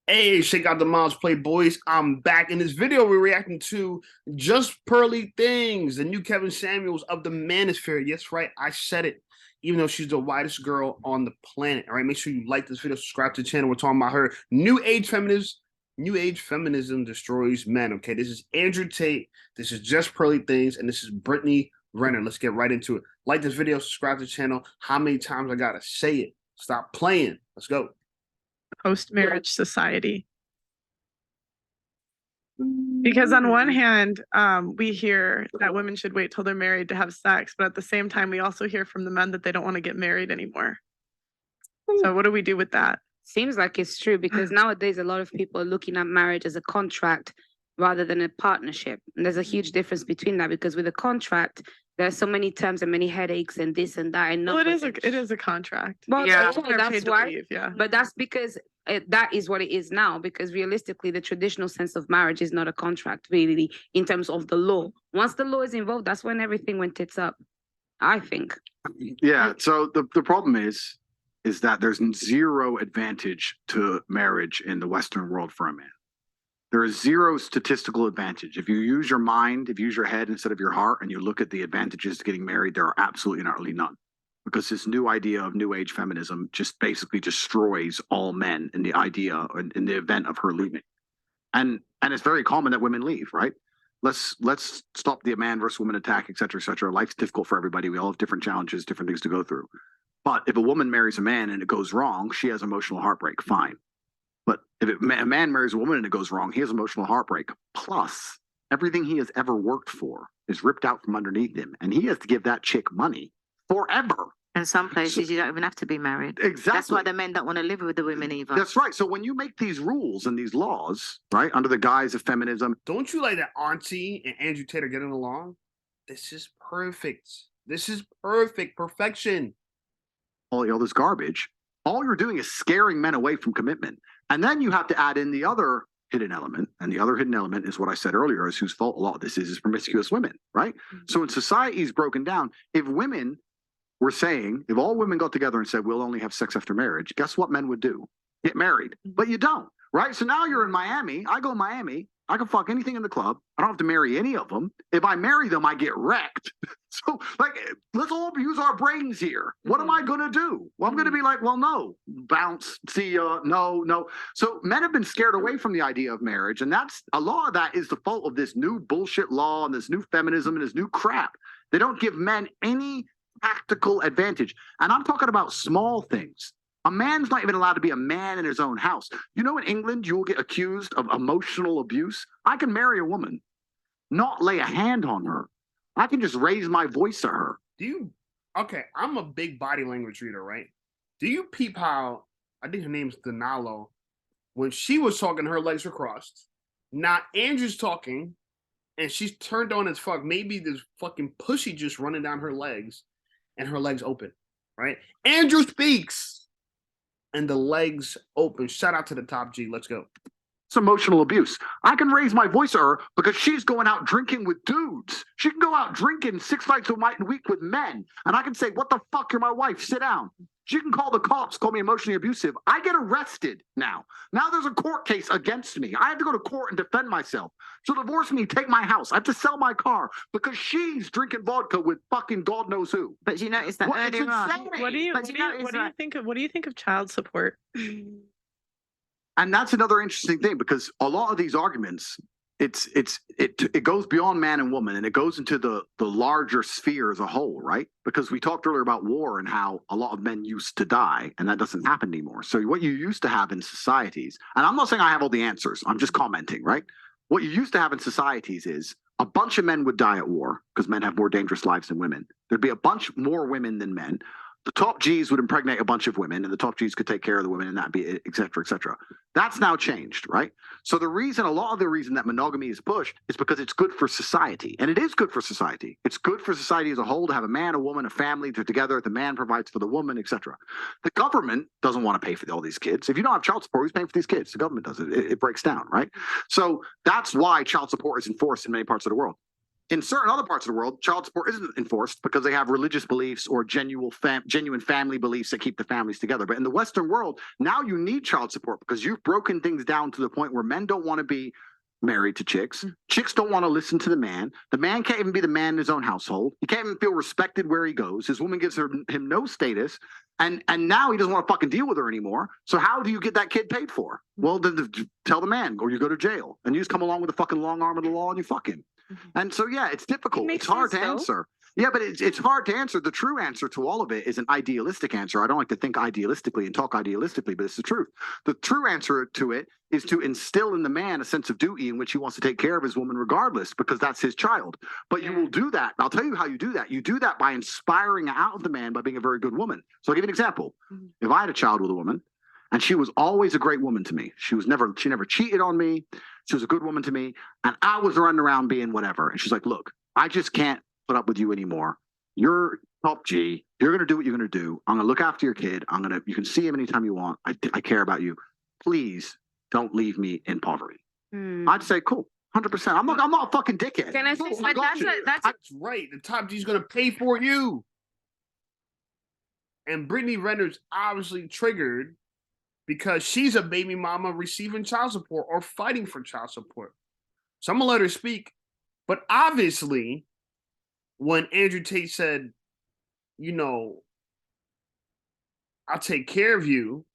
Hey, shake out the moms, play boys. I'm back. In this video, we're reacting to Just Pearly Things, the new Kevin Samuels of the Manosphere. Yes, right, I said it. Even though she's the whitest girl on the planet. All right, make sure you like this video, subscribe to the channel. We're talking about her new age feminism. New age feminism destroys men. Okay, this is Andrew Tate. This is Just Pearly Things, and this is Brittany Renner. Let's get right into it. Like this video, subscribe to the channel. How many times I gotta say it? Stop playing. Let's go. Post-marriage society. Because on one hand, we hear that women should wait till they're married to have sex, but at the same time, we also hear from the men that they don't want to get married anymore. So what do we do with that? Seems like it's true because nowadays a lot of people are looking at marriage as a contract rather than a partnership. And there's a huge difference between that because with a contract, there are so many terms and many headaches and this and that. And well, it is a contract. Well, yeah, that's why. Leave, yeah. But that's because that is what it is now. Because realistically, the traditional sense of marriage is not a contract, really, in terms of the law. Once the law is involved, that's when everything went tits up, I think. Yeah. So the problem is that there's zero advantage to marriage in the Western world for a man. There is zero statistical advantage. If you use your mind, if you use your head instead of your heart, and you look at the advantages to getting married, there are absolutely and utterly none. Because this new idea of new age feminism just basically destroys all men in the idea, in the event of her leaving. And it's very common that women leave, right? Let's stop the man versus woman attack, et cetera, et cetera. Life's difficult for everybody. We all have different challenges, different things to go through. But if a woman marries a man and it goes wrong, she has emotional heartbreak, fine. But if a man marries a woman and it goes wrong, he has emotional heartbreak. Plus, everything he has ever worked for is ripped out from underneath him. And he has to give that chick money forever. In some places, you don't even have to be married. Exactly. That's why the men don't want to live with the women either. That's right. So when you make these rules and these laws, right, under the guise of feminism. Don't you like that Auntie and Andrew Tate are getting along? This is perfect. This is perfect. Perfection. All this garbage. All you're doing is scaring men away from commitment. And then you have to add in the other hidden element. And the other hidden element is what I said earlier, is whose fault a lot of this is promiscuous women, right? Mm-hmm. So when society is broken down, if women were saying, if all women got together and said, we'll only have sex after marriage, guess what men would do? Get married. But you don't, right? So now you're in Miami. I go to Miami. I can fuck anything in the club. I don't have to marry any of them. If I marry them, I get wrecked. So, like, let's all use our brains here. What am I going to do? Well, I'm going to be like, well, no, bounce, see ya, no. So men have been scared away from the idea of marriage. And that's a lot of that is the fault of this new bullshit law and this new feminism and this new crap. They don't give men any practical advantage. And I'm talking about small things. A man's not even allowed to be a man in his own house. You know, in England, you will get accused of emotional abuse. I can marry a woman, not lay a hand on her. I can just raise my voice to her. Okay, I'm a big body language reader, right? Do you peep how, I think her name's Denalo, when she was talking, her legs were crossed. Now Andrew's talking, and she's turned on as fuck. Maybe there's fucking pussy just running down her legs, and her legs open, right? Andrew speaks. And the legs open. Shout out to the top G. Let's go. It's emotional abuse. I can raise my voice to her because she's going out drinking with dudes. She can go out drinking 6 nights a week with men. And I can say, what the fuck, you're my wife, sit down. She can call the cops, call me emotionally abusive. I get arrested now. Now there's a court case against me. I have to go to court and defend myself. So divorce me, take my house. I have to sell my car because she's drinking vodka with fucking God knows who. But you notice that earlier on. What do you think of child support? And that's another interesting thing because a lot of these arguments, it goes beyond man and woman and it goes into the larger sphere as a whole, right? Because we talked earlier about war and how a lot of men used to die and that doesn't happen anymore. So what you used to have in societies, and I'm not saying I have all the answers, I'm just commenting, right? What you used to have in societies is a bunch of men would die at war because men have more dangerous lives than women. There'd be a bunch more women than men. The top Gs would impregnate a bunch of women and the top Gs could take care of the women and that'd be it, et cetera, et cetera. That's now changed, right? So a lot of the reason that monogamy is pushed is because it's good for society. And it is good for society. It's good for society as a whole to have a man, a woman, a family, they're together, the man provides for the woman, et cetera. The government doesn't want to pay for all these kids. If you don't have child support, who's paying for these kids? The government does it. It breaks down, right? So that's why child support is enforced in many parts of the world. In certain other parts of the world, child support isn't enforced because they have religious beliefs or genuine family beliefs that keep the families together. But in the Western world, now you need child support because you've broken things down to the point where men don't want to be married to chicks. Chicks don't want to listen to the man. The man can't even be the man in his own household. He can't even feel respected where he goes. His woman gives him no status. And now he doesn't want to fucking deal with her anymore. So how do you get that kid paid for? Well, then tell the man, or you go to jail. And you just come along with the fucking long arm of the law and you fuck him. And so, yeah, it's difficult. It's hard to answer. Yeah, but it's hard to answer. The true answer to all of it is an idealistic answer. I don't like to think idealistically and talk idealistically, but it's the truth. The true answer to it is to instill in the man a sense of duty in which he wants to take care of his woman regardless, because that's his child. But you will do that. I'll tell you how you do that. You do that by inspiring out of the man by being a very good woman. So I'll give you an example. If I had a child with a woman, and she was always a great woman to me. She never cheated on me. She was a good woman to me. And I was running around being whatever. And she's like, look, I just can't put up with you anymore. You're top G. You're going to do what you're going to do. I'm going to look after your kid. You can see him anytime you want. I care about you. Please don't leave me in poverty. I'd say, cool. 100%. I'm not a fucking dickhead. Can I say, but That's right. The top G's going to pay for you. And Brittany Renner's obviously triggered because she's a baby mama receiving child support or fighting for child support. So I'm going to let her speak. But obviously, when Andrew Tate said, you know, I'll take care of you,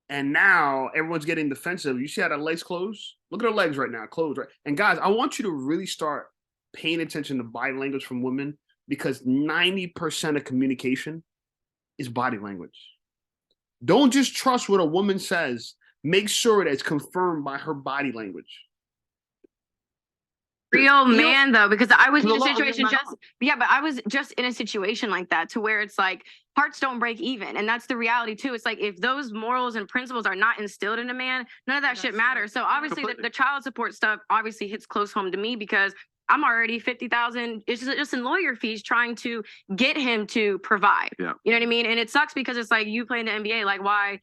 and now everyone's getting defensive. You see how that legs closed? Look at her legs right now, closed, right? And guys, I want you to really start paying attention to body language from women, because 90% of communication is body language. Don't just trust what a woman says. Make sure that it's confirmed by her body language. Real man, though, because I was in a situation but I was just in a situation like that, to where it's like hearts don't break even. And that's the reality too. It's like, if those morals and principles are not instilled in a man, none of that shit matters. So obviously the child support stuff obviously hits close home to me, because I'm already $50,000. It's just in lawyer fees trying to get him to provide. Yeah. You know what I mean? And it sucks because it's like, you play in the NBA. Like, why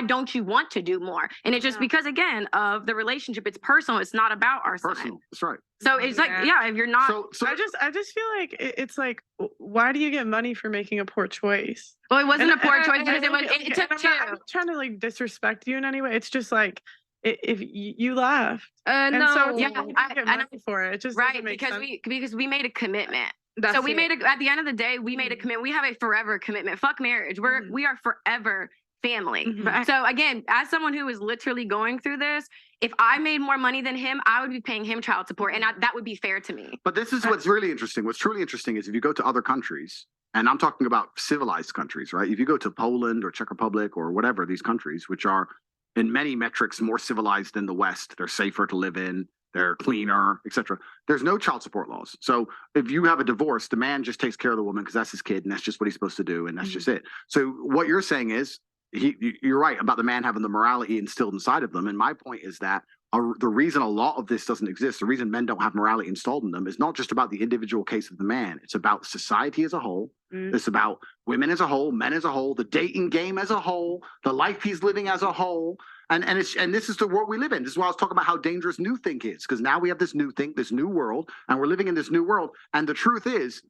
don't you want to do more? And it's just because, again, of the relationship. It's personal. It's not about our son. That's right. So it's like, if you're not. So I just feel like it's like, why do you get money for making a poor choice? Well, it wasn't a poor choice because it took two. I'm not trying to like disrespect you in any way. It's just like, if you left, no, so yeah, I get money for it. It just right, because we made a commitment. So we made at the end of the day, we made a commitment. We have a forever commitment. Fuck marriage. We are forever family. So again, as someone who is literally going through this, if I made more money than him, I would be paying him child support, and that would be fair to me. But this is what's really interesting. What's truly interesting is if you go to other countries, and I'm talking about civilized countries, right? If you go to Poland or Czech Republic or whatever, these countries, which are in many metrics more civilized than the West, they're safer to live in, they're cleaner, etc. There's no child support laws. So if you have a divorce, the man just takes care of the woman because that's his kid and that's just what he's supposed to do, and that's just it. So what you're saying is, you're right about the man having the morality instilled inside of them. And my point is that the reason a lot of this doesn't exist, the reason men don't have morality installed in them, is not just about the individual case of the man. It's about society as a whole. It's about women as a whole, men as a whole, the dating game as a whole, the life he's living as a whole. And this is the world we live in. This is why I was talking about how dangerous new think is, because now we have this new think, this new world, and we're living in this new world. And the truth is,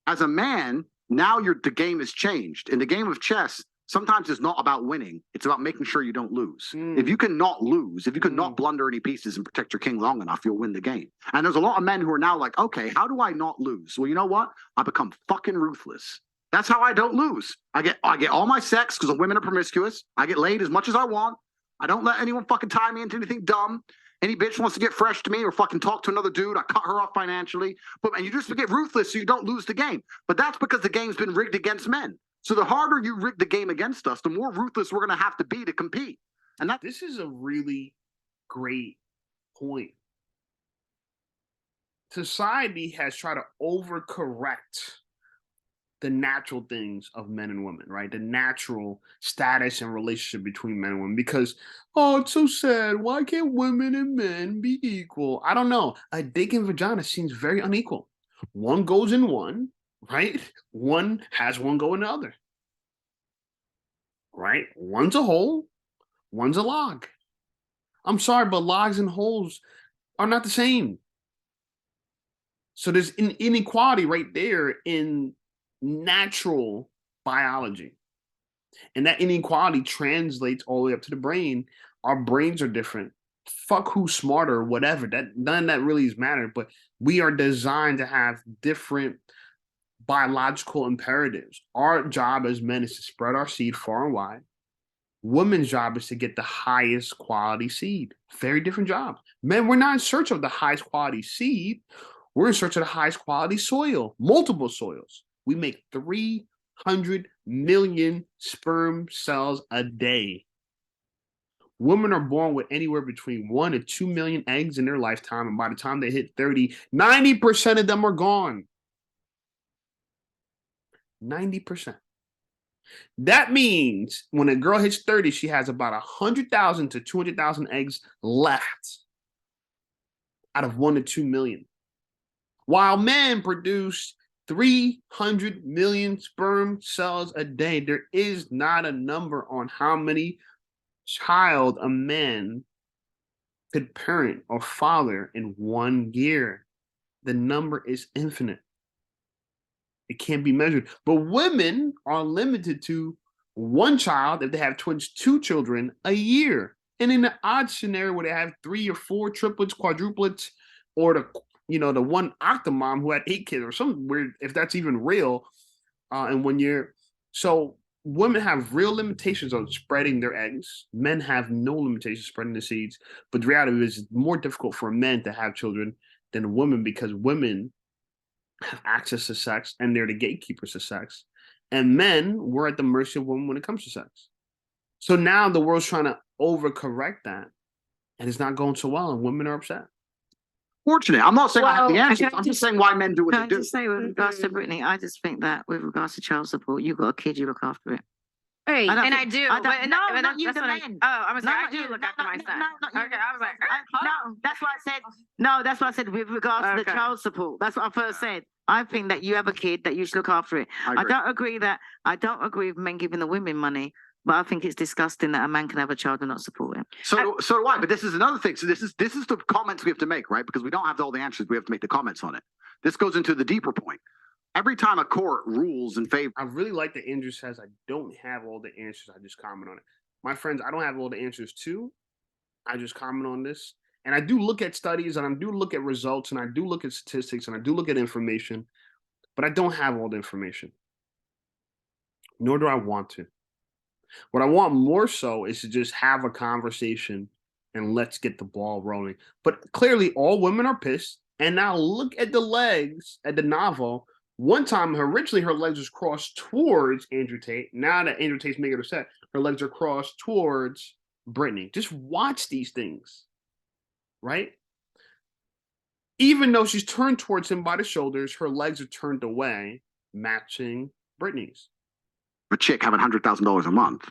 as a man, now the game has changed. In the game of chess, sometimes it's not about winning. It's about making sure you don't lose. If you can not lose, if you can not blunder any pieces and protect your king long enough, you'll win the game. And there's a lot of men who are now like, okay, how do I not lose? Well, you know what? I become fucking ruthless. That's how I don't lose. I get all my sex because the women are promiscuous. I get laid as much as I want. I don't let anyone fucking tie me into anything dumb. Any bitch wants to get fresh to me or fucking talk to another dude, I cut her off financially. And you just get ruthless so you don't lose the game. But that's because the game's been rigged against men. So the harder you rig the game against us, the more ruthless we're going to have to be to compete. And this is a really great point. Society has tried to overcorrect the natural things of men and women, right? The natural status and relationship between men and women. Because, it's so sad. Why can't women and men be equal? I don't know. A dick and vagina seems very unequal. One goes in one, right? One has one go in the other, right? One's a hole, one's a log. I'm sorry, but logs and holes are not the same. So there's an inequality right there in natural biology. And that inequality translates all the way up to the brain. Our brains are different. Fuck who's smarter, whatever. That none of that really is matter. But we are designed to have different biological imperatives. Our job as men is to spread our seed far and wide. Women's job is to get the highest quality seed. Very different job. Men, we're not in search of the highest quality seed. We're in search of the highest quality soil, multiple soils. We make 300 million sperm cells a day. Women are born with anywhere between 1 to 2 million eggs in their lifetime. And by the time they hit 30, 90% of them are gone. 90%. That means when a girl hits 30, she has about 100,000 to 200,000 eggs left out of 1 to 2 million. While men produce 300 million sperm cells a day, there is not a number on how many child a man could parent or father in 1 year. The number is infinite. It can't be measured. But women are limited to 1 child if they have twins, 2 children a year. And in the odd scenario where they have 3 or 4 triplets, quadruplets, or the one octomom who had 8 kids or something weird, if that's even real, in 1 year. So women have real limitations on spreading their eggs. Men have no limitations spreading the seeds. But the reality is it's more difficult for men to have children than women because women have access to sex and they're the gatekeepers of sex. And men, we're at the mercy of women when it comes to sex. So now the world's trying to overcorrect that. And it's not going so well, and women are upset. Fortunate. I'm not saying I have the Well, answers. can I I'm just just- saying why men do what Can they I do. just say with regards to Brittany, I just think that with regards to child support, you got a kid, you look after it. Hey, I don't And I think- do. I don't- but no, but not you, that's the what men. Oh, I was like, I not do you. look No, after no, my no, son. no, not you. Okay, I was like, hold on. No, that's what I said. No, that's what I said with regards to the Okay. child support. That's what I first said. I think that you have a kid that you should look after it. I I agree. don't agree with men giving the women money, but I think it's disgusting that a man can have a child and not support him. So do I. But this is another thing. So this is the comments we have to make, right? Because we don't have all the answers. We have to make the comments on it. This goes into the deeper point. Every time a court rules in favor, I really like that Andrew says I don't have all the answers. I just comment on it. My friends, I don't have all the answers too. I just comment on this. And I do look at studies and I do look at results and I do look at statistics and I do look at information, but I don't have all the information. Nor do I want to. What I want more so is to just have a conversation and let's get the ball rolling. But clearly, all women are pissed. And now look at the legs at the novel. One time, originally, her legs was crossed towards Andrew Tate. Now that Andrew Tate's making her upset, her legs are crossed towards Brittany. Just watch these things, right? Even though she's turned towards him by the shoulders, her legs are turned away, matching Brittany's. a chick having $100,000 a month,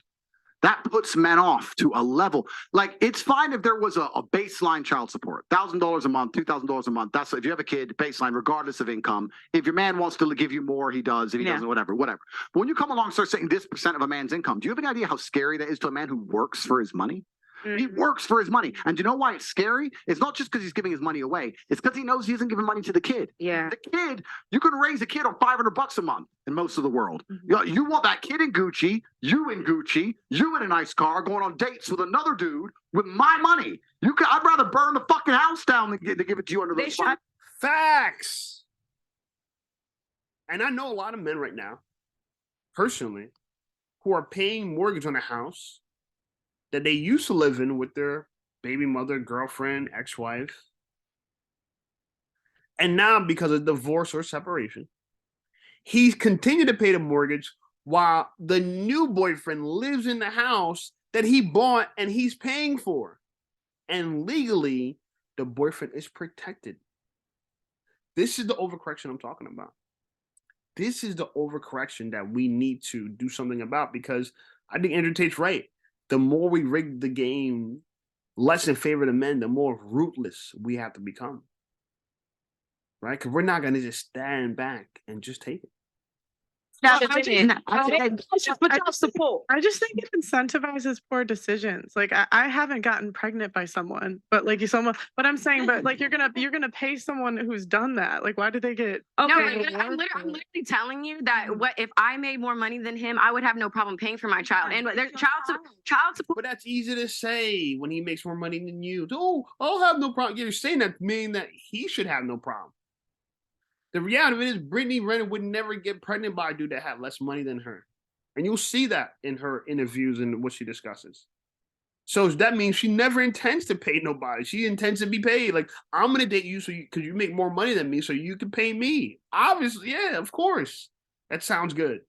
that puts men off to a level. Like, it's fine if there was a baseline child support, $1,000 a month, $2,000 a month. That's if you have a kid, baseline, regardless of income. If your man wants to give you more, he does. If he doesn't, whatever. But when you come along and start saying this percent of a man's income, do you have any idea how scary that is to a man who works for his money? He works for his money. And do you know why it's scary? It's not just because he's giving his money away. It's because he knows he isn't giving money to the kid. yeah. The kid, you can raise a kid on $500 a month in most of the world. You want that kid in Gucci, you in a nice car, going on dates with another dude with my money. I'd rather burn the fucking house down than give it to you under They the should- Facts. And I know a lot of men right now, personally, who are paying mortgage on a house that they used to live in with their baby mother, girlfriend, ex-wife. And now, because of divorce or separation, he's continued to pay the mortgage while the new boyfriend lives in the house that he bought and he's paying for. And legally, the boyfriend is protected. This is the overcorrection I'm talking about. This is the overcorrection that we need to do something about, because I think Andrew Tate's right. The more we rig the game less in favor of the men, the more ruthless we have to become. Right? Because we're not going to just stand back and just take it. Now, I just think it incentivizes poor decisions. Like I haven't gotten pregnant by someone, but like someone, but I'm saying, but like you're gonna pay someone who's done that. Like why do they get? No, I'm literally telling you that what if I made more money than him, I would have no problem paying for my child. And there's child support. But that's easy to say when he makes more money than you. Oh, I'll have no problem. You're saying that meaning that he should have no problem. The reality of it is Brittany Renner would never get pregnant by a dude that had less money than her. And you'll see that in her interviews and what she discusses. So that means she never intends to pay nobody. She intends to be paid. Like, I'm going to date you because you make more money than me so you can pay me. Obviously, yeah, of course. That sounds good.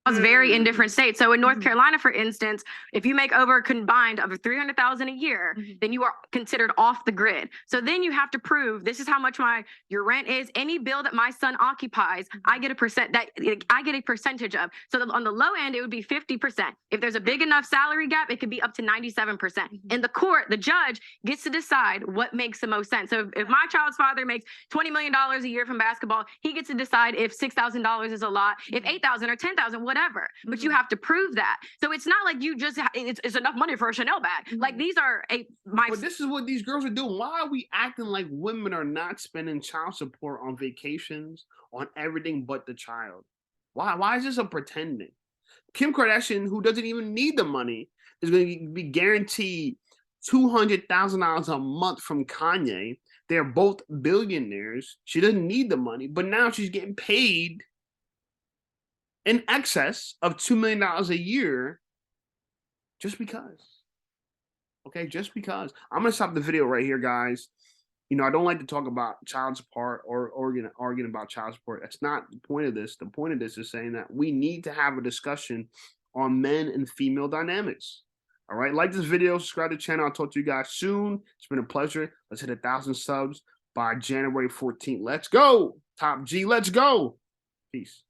Very in different states. So in North Carolina, for instance, if you make over a combined of $300,000 a year, then you are considered off the grid. So then you have to prove this is how much your rent is. Any bill that my son occupies, I get a percentage of. So on the low end, it would be 50%. If there's a big enough salary gap, it could be up to 97%. In the court, the judge gets to decide what makes the most sense. So if my child's father makes $20 million a year from basketball, he gets to decide if $6,000 is a lot, if $8,000 or $10,000, whatever, but you have to prove that. So it's not like you just it's enough money for a Chanel bag. Like these are But this is what these girls are doing. Why are we acting like women are not spending child support on vacations, on everything but the child? Why is this a pretending? Kim Kardashian, who doesn't even need the money, is going to be guaranteed $200,000 a month from Kanye. They're both billionaires. She doesn't need the money, but now she's getting paid in excess of $2 million a year just because. Okay, just because. I'm going to stop the video right here, guys. You know, I don't like to talk about child support or arguing about child support. That's not the point of this. The point of this is saying that we need to have a discussion on men and female dynamics. All right, like this video, subscribe to the channel. I'll talk to you guys soon. It's been a pleasure. Let's hit 1,000 subs by January 14th. Let's go. Top G, let's go. Peace.